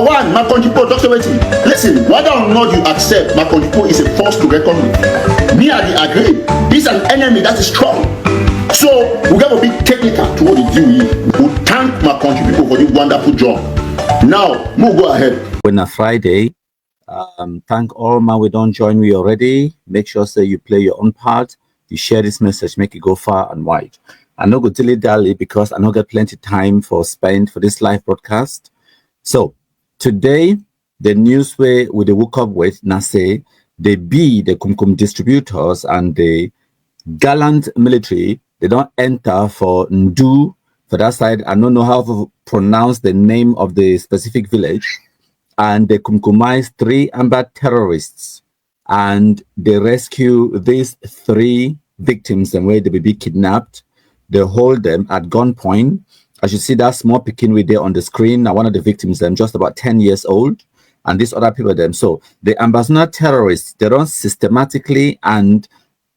one, my country Dr. Waiting. Listen, whether or not you accept my country is a force to reckon with. Me and I agree. This is an enemy that is strong. So we got to be technical to what they do. We thank my country people for the wonderful job. Now, we'll go ahead. When a Friday, thank all man we don't join me already. Make sure say you play your own part. You share this message, make it go far and wide. I know go dilly dally because I know get plenty time for spend for this live broadcast. So today, the news we woke up with now say they be the Kumkum distributors and the gallant military. They don't enter for Ndu for that side. I don't know how to pronounce the name of the specific village. And they Kumkumized 3 Amba terrorists. And they rescue these 3 victims and where they will be kidnapped. They hold them at gunpoint. As you see that small Pekin with there on the screen, now one of the victims, them just about 10 years old. And these other people, them. So the ambassador terrorists, they don't systematically and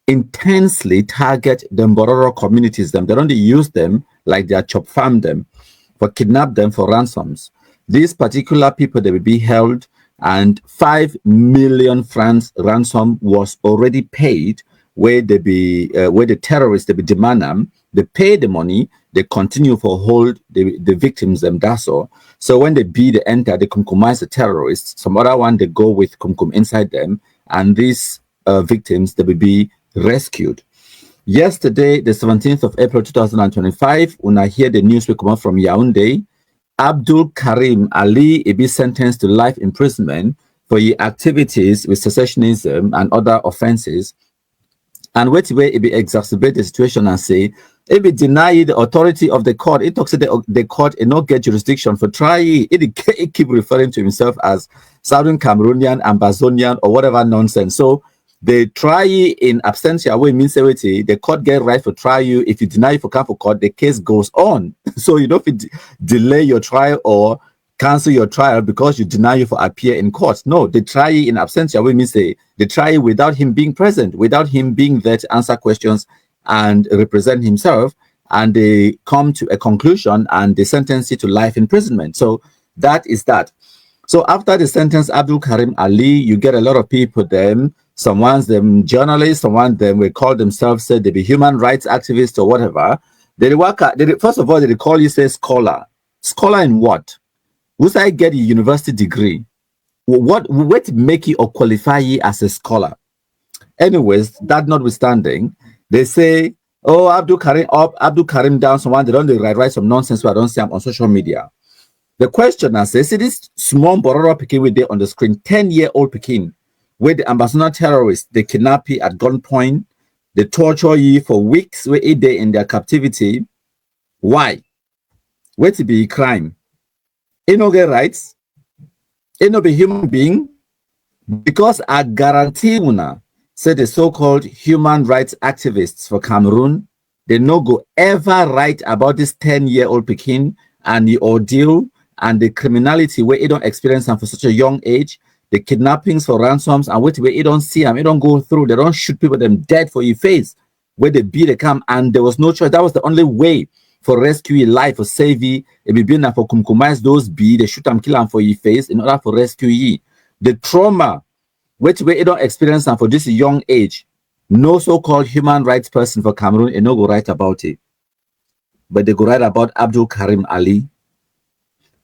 intensely target the Mbororo communities. They don't use them like they are chop farm them, but kidnap them for ransoms. These particular people, they will be held, and 5 million francs ransom was already paid. Where they be, where the terrorists they be demand them, they pay the money, they continue for hold the victims them. That's all. So when they enter, they compromise the terrorists. Some other one they go with kumkum inside them, and these victims they will be rescued. Yesterday, the 17th of April 2025, when I hear the news we come out from Yaoundé, Abdul Karim Ali be sentenced to life imprisonment for his activities with secessionism and other offenses. And wait till it be exacerbate the situation and say, it be deny the authority of the court. It talks about the court it not get jurisdiction for try it keep referring to himself as Southern Cameroonian, Ambazonian, or whatever nonsense. So they try in absentia way means the court get right for try you. If you deny for come for court, the case goes on. So you don't delay your trial or cancel your trial because you deny you for appear in court. No, they try in absentia. We mean say they try without him being present, without him being there to answer questions and represent himself, and they come to a conclusion and they sentence you to life imprisonment. So that is that. So after the sentence, Abdul Karim Ali, you get a lot of people them. Some ones them journalists, some ones them will call themselves say they be human rights activists or whatever. They work at, first of all they call you say scholar. Scholar in what? Once I get a university degree, what make you or qualify you as a scholar? Anyways, that notwithstanding, they say, oh, Abdul Karim down, someone they don't write some nonsense, so I don't see them on social media. The question I say, see this small Mbororo Pekin with there on the screen, 10-year-old Pekin, where the ambassador terrorists, they kidnap you at gunpoint, they torture you for weeks, where 8 days in their captivity. Why? Where to be crime? It no get rights, it no be human being, because I guarantee una, say the so-called human rights activists for Cameroon, they no go ever write about this 10-year-old Pekin and the ordeal and the criminality where it don't experience them for such a young age, the kidnappings for ransoms and where it don't see them, it don't go through, they don't shoot people them dead for your face, where they beat the camp, and there was no choice. That was the only way for rescue your life, for save you, it be been for compromise those be, they shoot them, kill them for your face in order for rescue you. The trauma, which way it don't experience them for this young age, no so-called human rights person for Cameroon, and no go write about it. But they go write about Abdul Karim Ali.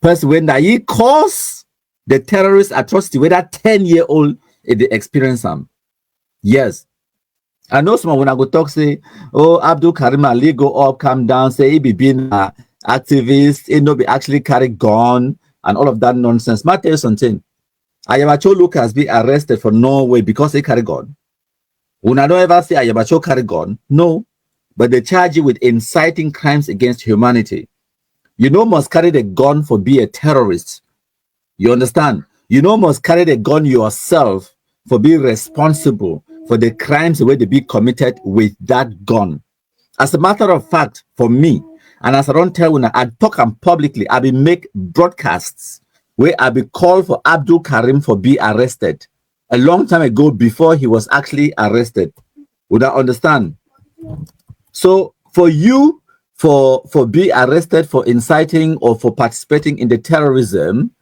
Person when that he caused the terrorist atrocity where that 10-year-old they experience them. Yes. I know someone when I go talk say, oh, Abdul Karim Ali go up, come down, say he be being an activist, he no be actually carry gun and all of that nonsense. Might tell you something. Ayabacho Lucas be arrested for Norway because he carry gun. When I don't ever say Ayabacho carry gun, no, but they charge you with inciting crimes against humanity. You know must carry the gun for be a terrorist. You understand? You know must carry the gun yourself for being responsible for the crimes where they be committed with that gun. As a matter of fact, for me, and as I don't tell when I talk publicly, I be make broadcasts where I be called for Abdul Karim for be arrested a long time ago before he was actually arrested. Would I understand? So for you, for be arrested for inciting or for participating in the terrorism,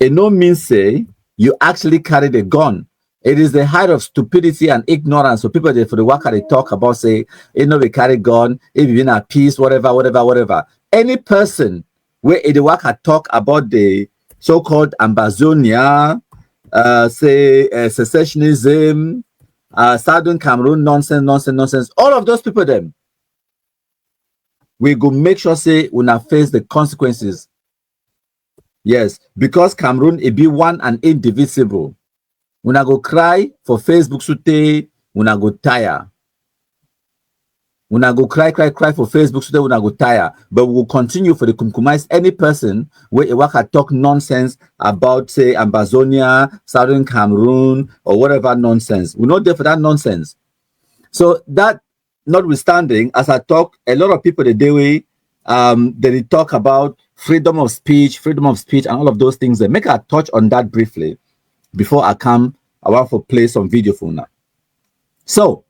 it no means say you actually carried a gun. It is the height of stupidity and ignorance. So people for the work they talk about say, you know, we carry gun, if you in a peace, whatever. Any person where the work talk about the so-called Ambazonia, secessionism, Southern Cameroon nonsense. All of those people them, we go make sure say we not face the consequences. Yes, because Cameroon it be one and indivisible. When I go cry for Facebook sute, when I go tire. When I go cry for Facebook sute, when I go tire. But we will continue for the compromise any person where a worker talk nonsense about say Ambazonia, Southern Cameroon, or whatever nonsense. We're not there for that nonsense. So that notwithstanding, as I talk, a lot of people the day way they talk about freedom of speech, and all of those things. They make a touch on that briefly. Before I come, I want to play some video for now. So,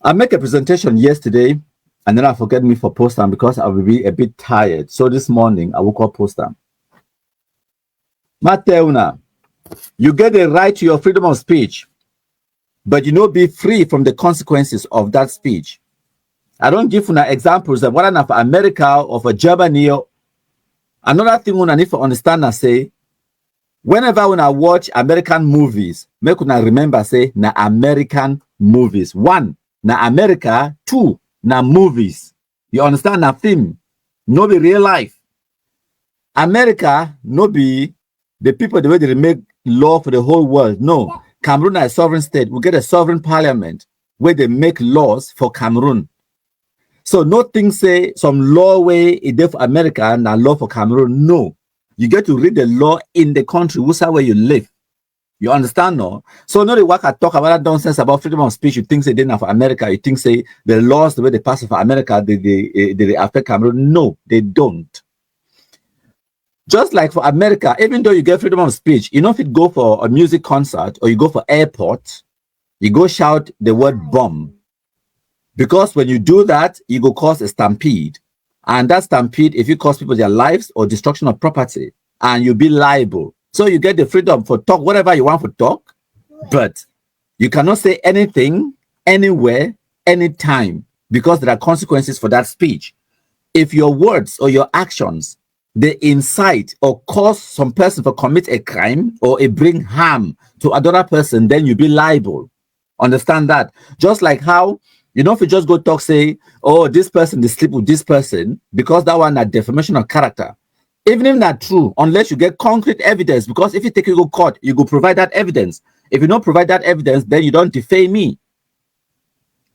I make a presentation yesterday, and then I forget me for post time because I will be a bit tired. So this morning, I woke up post time. Mateuna, you get the right to your freedom of speech, but you know be free from the consequences of that speech. I don't give you examples of whether for America or for Germany. Another thing I need to understand and say, whenever when I watch American movies, make una remember say na American movies. 1, na America. 2, na movies. You understand na film, no be real life. America no be the people the way they make law for the whole world. No, Cameroon is a sovereign state. We get a sovereign parliament where they make laws for Cameroon. So no thing say some law way is there for America and a law for Cameroon. No. You get to read the law in the country, where you live. You understand, no? So no the work I talk about that nonsense about freedom of speech. You think say they not for America. You think say the laws the way they pass for America they affect Cameroon. No, they don't. Just like for America, even though you get freedom of speech, you know if you go for a music concert or you go for airport, you go shout the word bomb. Because when you do that, you go cause a stampede. And that stampede, if you cause people their lives or destruction of property, and you'll be liable. So you get the freedom for talk, whatever you want to talk, but you cannot say anything, anywhere, anytime, because there are consequences for that speech. If your words or your actions, they incite or cause some person to commit a crime or bring harm to another person, then you'll be liable. Understand that? Just like how, you know, if you just go talk, say, oh, this person, they sleep with this person, because that one, that defamation of character. Even if not true, unless you get concrete evidence, because if you take you go court, you go provide that evidence. If you don't provide that evidence, then you don't defame me.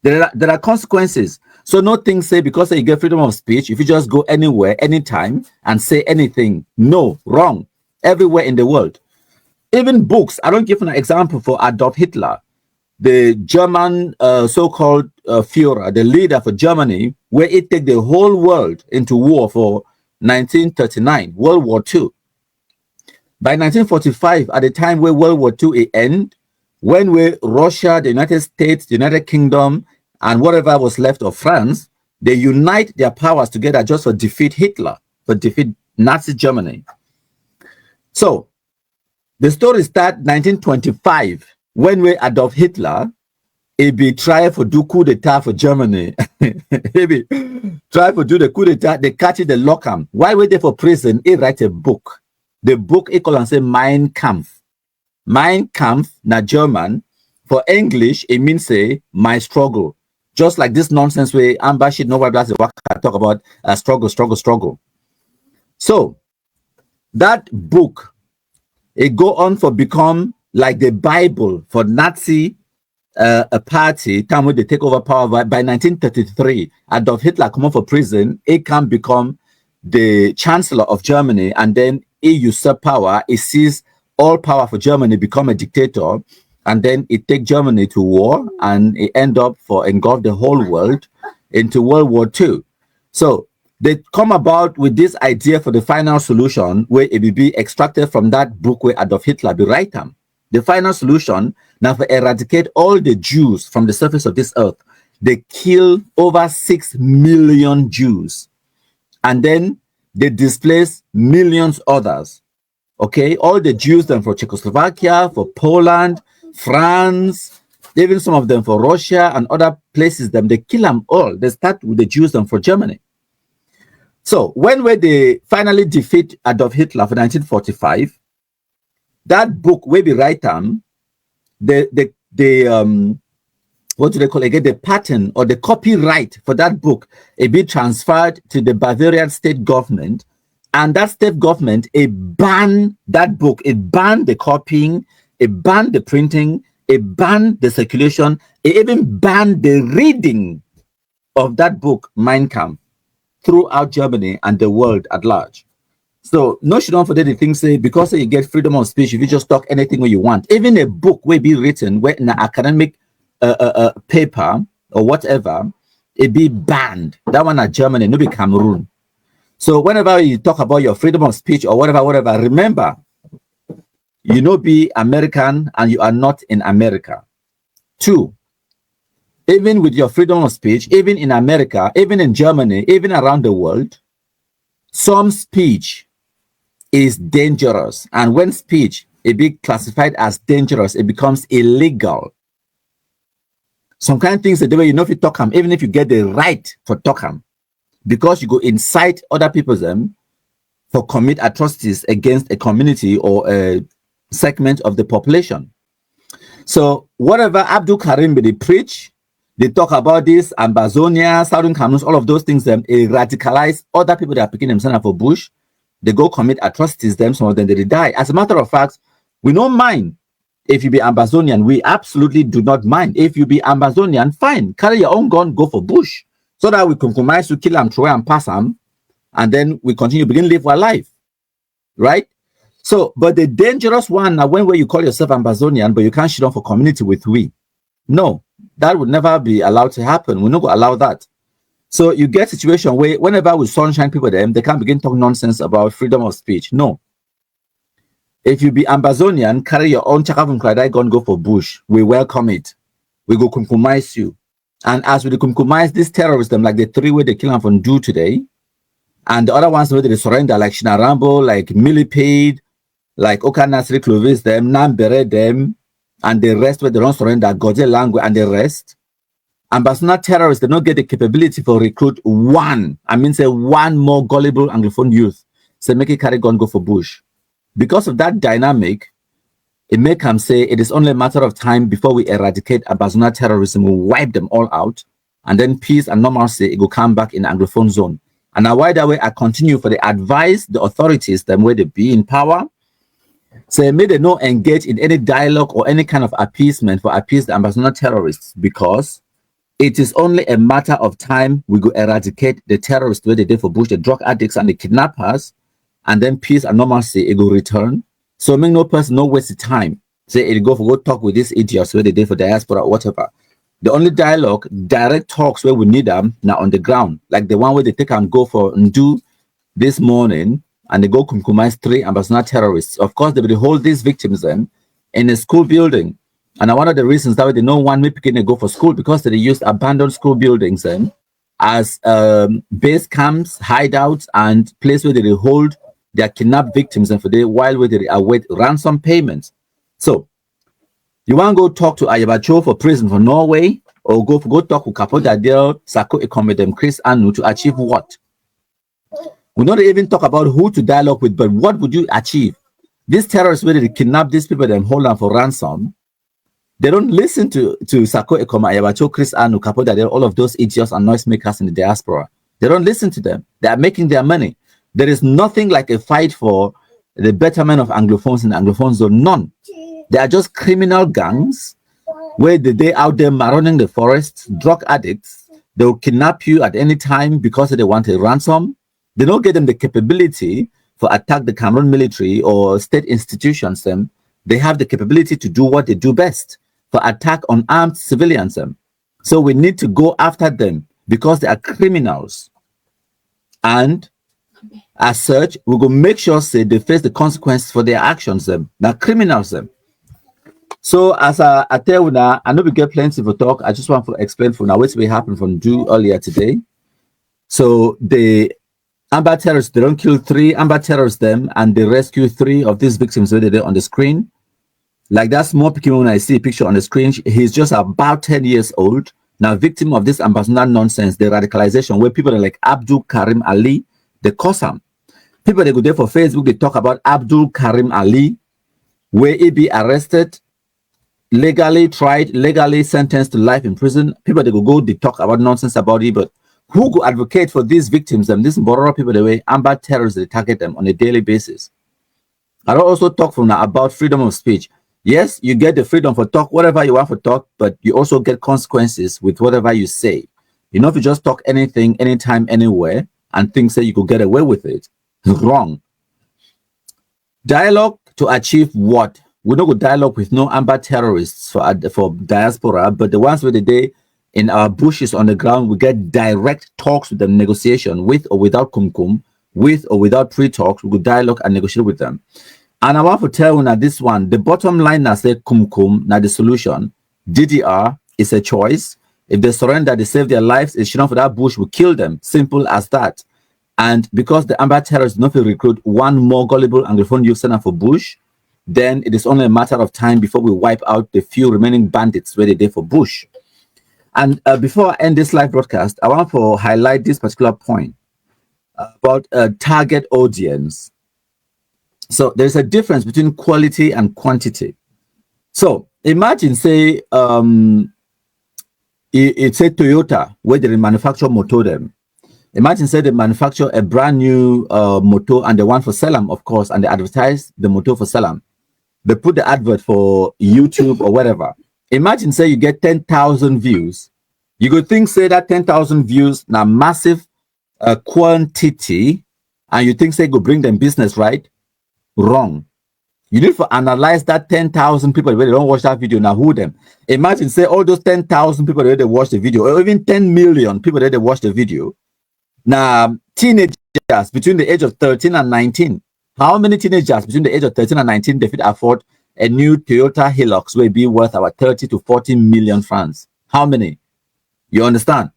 There are consequences. So no thing say because you get freedom of speech, if you just go anywhere, anytime, and say anything. No, wrong. Everywhere in the world. Even books. I don't give an example for Adolf Hitler, the German so-called Führer, the leader for Germany, where it took the whole world into war for 1939, World War II. By 1945, at the time where World War II ended, when Russia, the United States, the United Kingdom, and whatever was left of France, they unite their powers together just to defeat Hitler, to defeat Nazi Germany. So, the story starts 1925, when Adolf Hitler, he be trying to do coup d'etat for Germany. He be try to do the coup d'etat, they catch it, they lock him. While waiting for prison, he write a book. The book he call and say Mein Kampf. Mein Kampf, na German. For English, it means say my struggle. Just like this nonsense way, Amba shit, nobody does the work I talk about struggle. So that book, it go on for become like the Bible for Nazi a party, time when they take over power by 1933, Adolf Hitler come out for prison, he can become the chancellor of Germany, and then he usurp power, he seized all power for Germany, become a dictator, and then it take Germany to war, and it end up for engulf the whole world into World War II. So they come about with this idea for the final solution, where it will be extracted from that book where Adolf Hitler be write them. The final solution now to eradicate all the Jews from the surface of this earth. They kill over 6 million Jews, and then they displace millions others. Okay, all the Jews them for Czechoslovakia, for Poland, France, even some of them for Russia and other places, them they kill them all. They start with the Jews them for Germany. So when they finally defeat Adolf Hitler for 1945, that book where we write them, what do they call it again? The patent or the copyright for that book, it be transferred to the Bavarian state government, and that state government, it banned that book, it banned the copying, it banned the printing, it banned the circulation, it even banned the reading of that book, Mein Kampf, throughout Germany and the world at large. So no should not forget the thing say because you get freedom of speech, if you just talk anything where you want, even a book will be written where in an academic paper or whatever, it be banned. That one at Germany, no be Cameroon. So whenever you talk about your freedom of speech or whatever, remember, you know, be American and you are not in America. 2, even with your freedom of speech, even in America, even in Germany, even around the world, some speech is dangerous. And when speech it be classified as dangerous, it becomes illegal. Some kind of things that the way you know if you talk them, even if you get the right for talk them, because you go incite other people them for commit atrocities against a community or a segment of the population. So whatever Abdul Karim they preach, they talk about this, Ambazonia, Southern Cameroon, all of those things, them radicalize other people that are picking themselves up for bush. They go commit atrocities, them, some of them they die. As a matter of fact, we don't mind if you be Ambazonian. We absolutely do not mind. If you be Ambazonian, fine, carry your own gun, go for bush, so that we compromise to kill them, throw and pass them, and then we continue begin live our life, right? So, but the dangerous one now, when where you call yourself Ambazonian, but you can't shit on for community with we, no, that would never be allowed to happen. We're not going to allow that. So you get a situation where whenever we sunshine people them, they can't begin talk nonsense about freedom of speech. No. If you be Ambazonian, carry your own chakavum kradai gun, go for bush. We welcome it. We go compromise you. And as we compromise these terrorists, them like the 3 way they kill them from do today, and the other ones where they surrender, like Shinarambo, like Millipede, like Okanasri Clovis, them, Nambere, them, and the rest where they don't surrender, Gode Langue, and the rest. Ambazonian terrorists, they don't get the capability for recruit one more gullible Anglophone youth. So make it carry gun, go for bush. Because of that dynamic, it make them say it is only a matter of time before we eradicate Ambazonian terrorism, we wipe them all out, and then peace and normalcy, it will come back in the Anglophone zone. And now why that way I continue for the advice, the authorities, them where they be in power, say may they not engage in any dialogue or any kind of appeasement for appease the Ambazonian terrorists, because it is only a matter of time we go eradicate the terrorists where they did for bush, the drug addicts and the kidnappers, and then peace and normalcy, it will return. So make no person no waste the time. Say it go talk with these idiots where they did for diaspora or whatever. The only dialogue, direct talks where we need them now on the ground, like the one where they take and go for Ndu this morning, and they go compromise 3 Ambazonian terrorists. Of course, they will hold these victims then in a school building. And one of the reasons that they don't want me picking to go for school, because they used abandoned school buildings then as base camps, hideouts, and place where they hold their kidnapped victims and for the while where they await ransom payments. So you want to go talk to Ayabacho for prison for Norway, or go talk with Kapodadel, Sako Ekomedem, Chris Anu to achieve what? We not even talk about who to dialogue with, but what would you achieve? These terrorists where they kidnap these people and hold them for ransom, they don't listen to Sako Ekoma, Ayabacho, Chris Anu, Kapodadel, all of those idiots and noisemakers in the diaspora. They don't listen to them. They are making their money. There is nothing like a fight for the betterment of Anglophones in the Anglophone zone. None. They are just criminal gangs where they out there marroning the forests, drug addicts. They will kidnap you at any time because they want a ransom. They don't get them the capability for attack the Cameroon military or state institutions. Them. They have the capability to do what they do best, for attack on armed civilians. Them. So we need to go after them because they are criminals. And as such, we will make sure say they face the consequences for their actions. Them. Now criminals. Them. So as I tell you now, I know we get plenty of talk. I just want to explain for now what will happen from do earlier today. So the Amba terrorists, they don't kill 3. Amba terrorists them and they rescue 3 of these victims where they're on the screen. Like that small Pokemon, when I see a picture on the screen, he's just about 10 years old. Now, victim of this ambassador nonsense, the radicalization, where people are like Abdul Karim Ali, they cause him. People, they go there for Facebook, they talk about Abdul Karim Ali, where he be arrested, legally tried, legally sentenced to life in prison. People, they go, they talk about nonsense about it, but who go advocate for these victims and these Mbororo people, the way Amba terrorists, they target them on a daily basis. I also talk from now about freedom of speech. Yes, you get the freedom for talk, whatever you want for talk, but you also get consequences with whatever you say. You know, if you just talk anything, anytime, anywhere, and think that you could get away with it, wrong. Dialogue to achieve what? We don't go dialogue with no Amba terrorists for diaspora, but the ones where the day in our bushes on the ground, we get direct talks with them, negotiation with or without kumkum, with or without pre-talks, we go dialogue and negotiate with them. And I want to tell you now this one, the bottom line now say kumkum, now the solution. DDR is a choice. If they surrender, they save their lives. It's enough for that bush will kill them. Simple as that. And because the Amba terrorists not to recruit one more gullible Anglophone youth center for Bush, then it is only a matter of time before we wipe out the few remaining bandits where they did for Bush. And before I end this live broadcast, I want to highlight this particular point about target audience. So there's a difference between quality and quantity. So imagine, say, it's a Toyota where they manufacture motor them. Imagine, say, they manufacture a brand new motor and they want for sell them, of course, and they advertise the motor for sell them. They put the advert for YouTube or whatever. Imagine, say, you get 10,000 views. You could think, say, that 10,000 views now massive quantity, and you think, say, go bring them business, right? Wrong. You need to analyze that 10,000 people where they don't watch that video. Now, who them? Imagine, say, all those 10,000 people where they watch the video, or even 10 million people where they watch the video. Now, teenagers between the age of 13 and 19. How many teenagers between the age of 13 and 19 they could afford a new Toyota Hilux will be worth about 30 to 40 million francs? How many? You understand?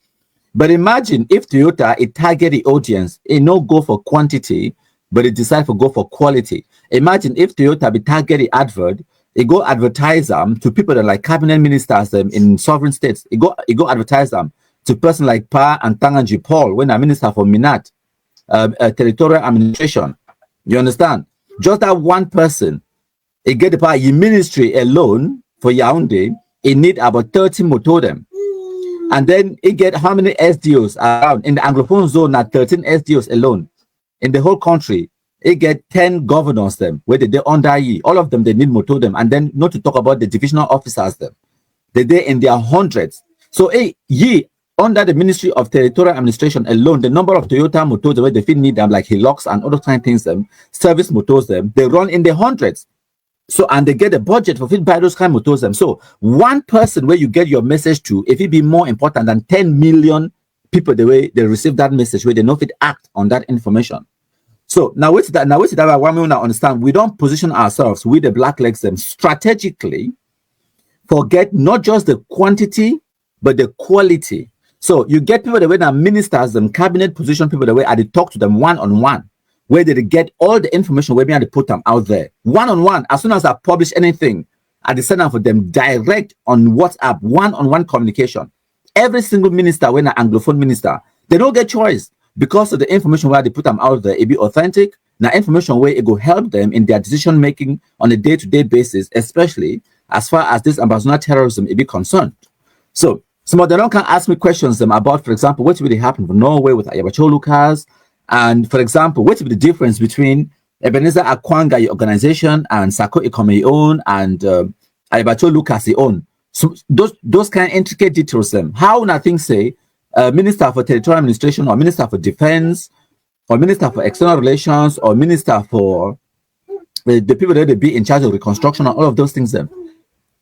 But imagine if Toyota, it target the audience, it no go for quantity, but it decide to go for quality. Imagine if Toyota be target the advert, it go advertise them to people that like cabinet ministers in sovereign states. It go advertise them to person like Pa and Tanganji Paul when a minister for Minat, territorial administration. You understand? Just that one person, it get the power. Your ministry alone for Yaoundé, it need about 30 motodem. And then it get how many SDOs around in the Anglophone zone? At 13 SDOs alone in the whole country. It get 10 governors them where they under ye. All of them they need motodem, and then not to talk about the divisional officers them. They in their hundreds. So ye under the Ministry of Territorial Administration alone, the number of Toyota motors where they feel need them like Hilux and other kind of things them, service motors them, they run in the hundreds. So, and they get a budget for fit buy those kind of motors them. So one person where you get your message to, if it be more important than 10 million people the way they receive that message, where they know fit act on that information. So now with that, one we now understand, we don't position ourselves with the black legs them strategically, forget not just the quantity, but the quality. So you get people the way that ministers them, cabinet position people the way they talk to them one-on-one, where they get all the information where they put them out there one-on-one. As soon as I publish anything, I send out for them direct on WhatsApp, one-on-one communication. Every single minister, when an Anglophone minister, they don't get choice because of the information where they put them out there. It be authentic. Now information where it will help them in their decision making on a day-to-day basis, especially as far as this ambassador terrorism it be concerned. So some of them can ask me questions about, for example, what really happened for Norway with Ayabacho Lucas. And for example, what is the difference between Ebenezer Akwanga organization and Sako Ikome own and Ayabacho Lucas own? So those kind of intricate details how nothing say Minister for Territorial Administration or Minister for Defense or Minister for External Relations or Minister for the people that they be in charge of reconstruction and all of those things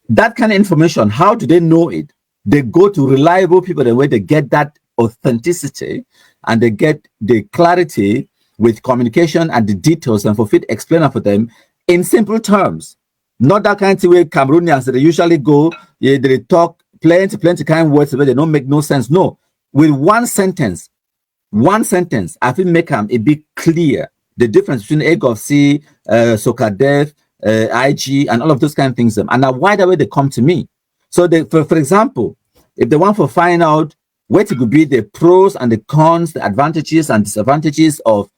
that kind of information, how do they know it? They go to reliable people the way they get that authenticity and they get the clarity with communication and the details and for fit explainer for them in simple terms. Not that kind of way Cameroonians they usually go, they talk plenty kind of words where they don't make no sense. No, with one sentence, one sentence, I think make them a bit clear the difference between egg of C, Sokadev, IG, and all of those kind of things. And now why the way they come to me. So they, for example, if they want to find out what it could be the pros and the cons, the advantages and disadvantages of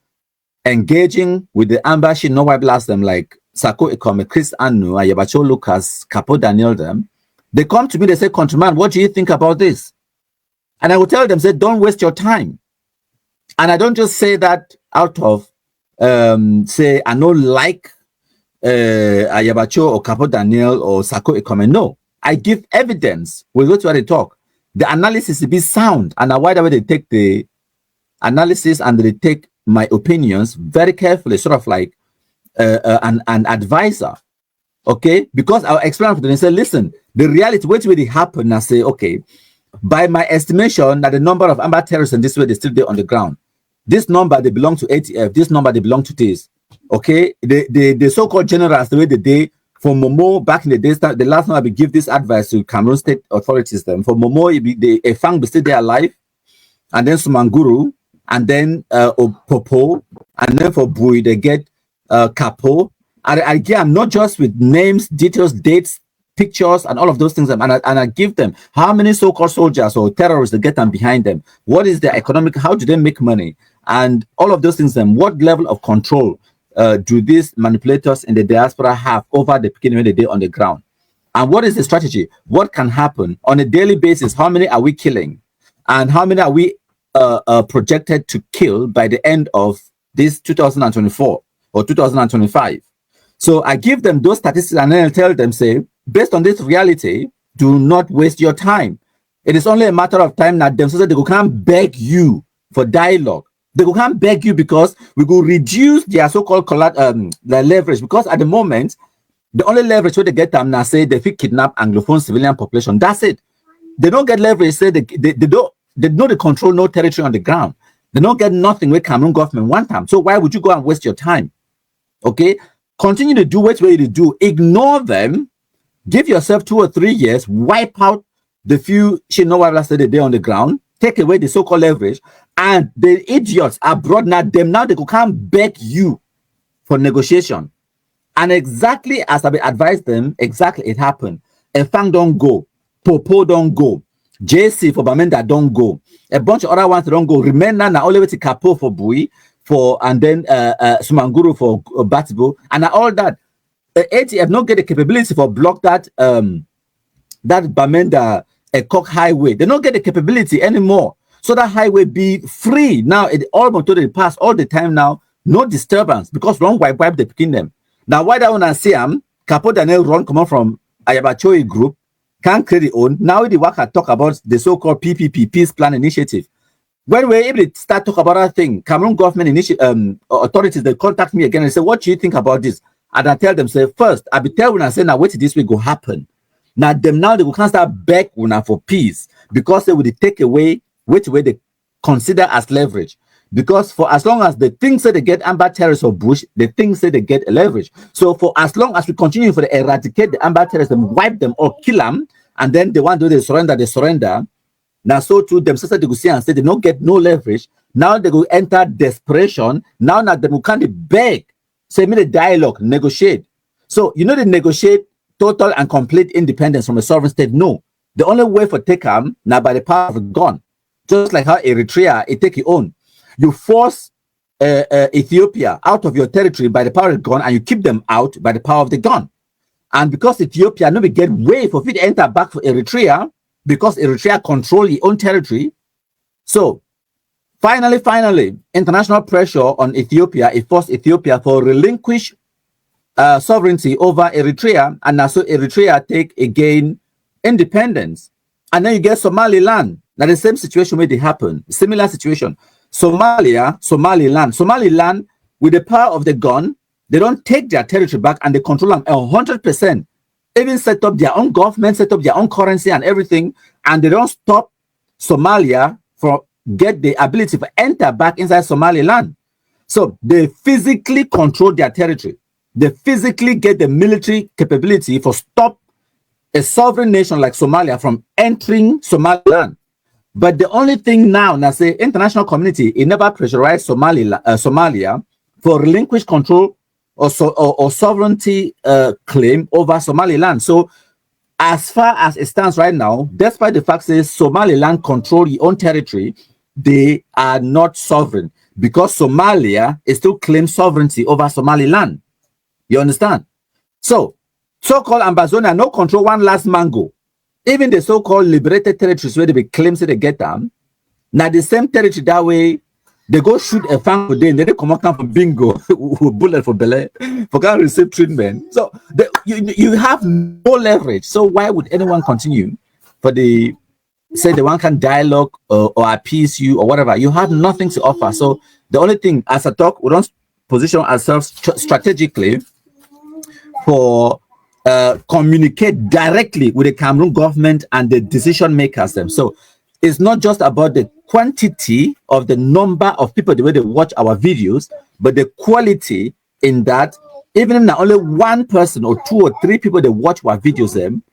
engaging with the Amba, she know why blast them like Sako Ekome, Chris Anu, Ayabacho Lucas, Capo Daniel them. They come to me, they say, Countryman, what do you think about this? And I will tell them, say, don't waste your time. And I don't just say that out of say I don't like Ayabacho or Capo Daniel or Sako Ekome. No, I give evidence. We go to where they talk. The analysis will be sound, and why the way they take the analysis and they take my opinions very carefully, sort of like an advisor. Okay, because I'll explain to them and say, listen, the reality, which will happen, and I say, okay, by my estimation, that the number of Amba terrorists in this way, they still there on the ground. This number, they belong to ATF. This number, they belong to this. Okay, the so-called generals, the way they did for Momo back in the days, the last time I would give this advice to Cameroon state authorities, then for Momo, a Fang be still there alive, and then Sumanguru, and then Popo, and then for Bui, they get Capo. And again, not just with names, details, dates, pictures, and all of those things, and I give them how many so-called soldiers or terrorists they get them behind them, what is their economic, how do they make money, and all of those things, and what level of control do these manipulators in the diaspora have over the beginning of the day on the ground, and what is the strategy, what can happen on a daily basis, how many are we killing, and how many are we projected to kill by the end of this 2024 or 2025. So I give them those statistics and then I tell them, say, based on this reality, do not waste your time. It is only a matter of time that them so that they can't beg you for dialogue. They can't beg you because we will reduce their so-called the leverage, because at the moment, the only leverage where they get them now say they fit kidnap Anglophone civilian population. That's it. They don't get leverage, say they know they control no territory on the ground. They don't get nothing with Cameroon government one time. So why would you go and waste your time? Okay? Continue to do what you do. Ignore them. Give yourself 2 or 3 years. Wipe out the few Shinowala said on the ground. Take away the so-called leverage. And the idiots abroad now, they can't beg you for negotiation. And exactly as I advised them, exactly it happened. Efang don't go. Popo don't go. JC for Bamenda don't go. A bunch of other ones don't go. Remember now, all the way to Capo for Bui. And then Sumanguru for Batibo, and all that. ATF not get the capability for block that that Bamenda Cock highway. They don't get the capability anymore. So that highway be free now. It almost to the pass all the time now. No disturbance because wrong wipe the picking them. Now why that one I see Capo Daniel run come on from Ayabachoi group can't create it own. Now the work I talk about the so-called PPP Peace Plan Initiative. When we're able to start talk about that thing, Cameroon government authorities, they contact me again and say, what do you think about this? And I tell them, say, first, I be telling and say, now wait till this will go happen. Now they can't start beg for peace because they will take away which way they consider as leverage. Because for as long as the things that they get Amba terrorists or Bush, the things that they get leverage. So for as long as we continue for the eradicate the Amba terrorists, them wipe them or kill them, and then they want to do they surrender. Now, so too, themselves they go see and say they don't get no leverage. Now they go enter desperation. Now they can't beg, say me the dialogue, negotiate. So you know they negotiate total and complete independence from a sovereign state. No, the only way for take them now by the power of the gun, just like how Eritrea it take it own. You force Ethiopia out of your territory by the power of the gun, and you keep them out by the power of the gun. And because Ethiopia never get way for it to enter back for Eritrea. Because Eritrea control its own territory. So, finally, international pressure on Ethiopia, it forced Ethiopia for relinquish sovereignty over Eritrea, and now so Eritrea take again independence. And then you get Somaliland. Now the same situation where they happen, similar situation. Somaliland, with the power of the gun, they don't take their territory back and they control them 100%. Even set up their own government, set up their own currency and everything, and they don't stop Somalia from get the ability to enter back inside Somaliland. So they physically control their territory. They physically get the military capability for stop a sovereign nation like Somalia from entering Somaliland. But the only thing now say international community, it never pressurized Somalia for relinquish control or sovereignty claim over Somaliland. So as far as it stands right now, despite the fact that Somaliland control its own territory, they are not sovereign because Somalia is still claims sovereignty over Somaliland. You understand? So, so-called Ambazonia no control one last mango. Even the so-called liberated territories where they claim they get them, now the same territory that way, they go shoot a fan for them, they come out for bingo, bullet for belly, for can receive treatment. So you have no leverage. So why would anyone continue for the say the one can dialogue or appease you or whatever? You have nothing to offer. So the only thing as a talk, we don't position ourselves strategically for communicate directly with the Cameroon government and the decision makers them. So it's not just about the quantity of the number of people the way they watch our videos, but the quality in that even if not only one person or two or three people they watch our videos them,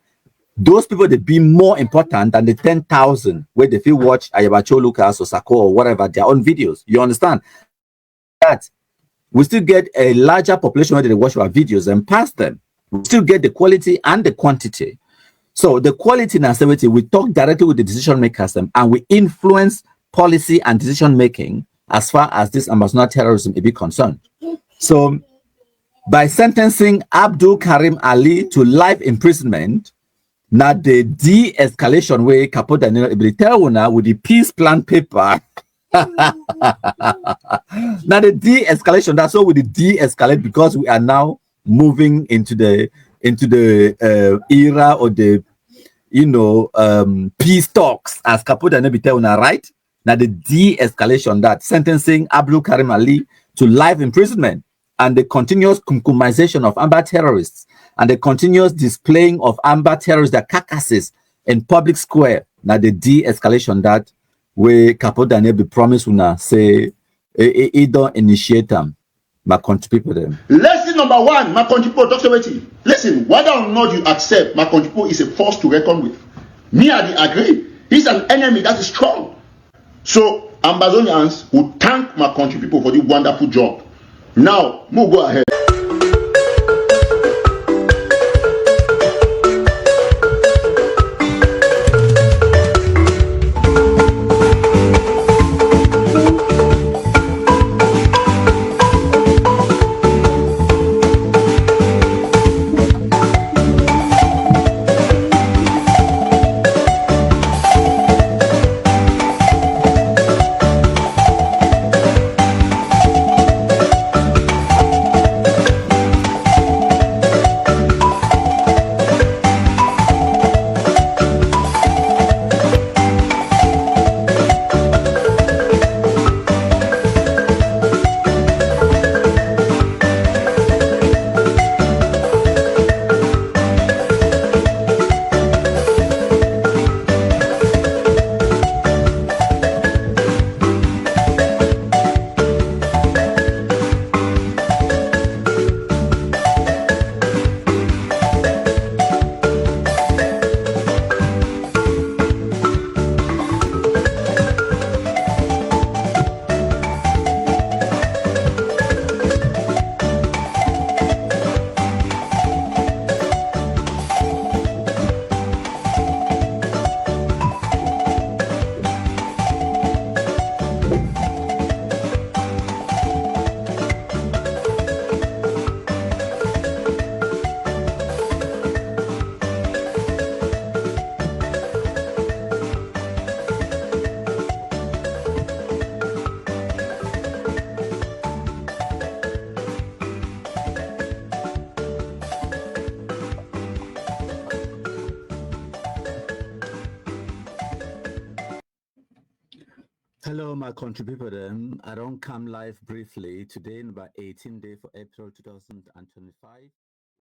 those people they be more important than the 10,000 where they feel watch Ayabacho Lucas or Sako or whatever their own videos. You understand? That we still get a larger population where they watch our videos and pass them. We still get the quality and the quantity. So the quality and activity, we talk directly with the decision makers and we influence policy and decision making as far as this Amazon terrorism is concerned. So by sentencing Abdul Karim Ali to life imprisonment, now the de-escalation way Capo Daniel Ibrahim with the peace plan paper. Now the de-escalation, that's what we de-escalate because we are now moving into the era or the peace talks as Capo Daniel Ibrahim, right? Now the de-escalation, that sentencing Abdul Karim Ali to life imprisonment and the continuous kumkumization of Amba terrorists and the continuous displaying of Amba terrorists, their carcasses in public square. Now the de-escalation that where Capo Daniel be promised una say it don't initiate them. My country people them. Lesson number one, my country people, Dr. Weti. Listen, whether or not you accept my country people is a force to reckon with. Me, I agree. He's an enemy that is strong. So Ambazonians will thank my country people for the wonderful job. Now, we'll go ahead. Hello, my country people. I don't come live briefly today in about 18 days for April 2025.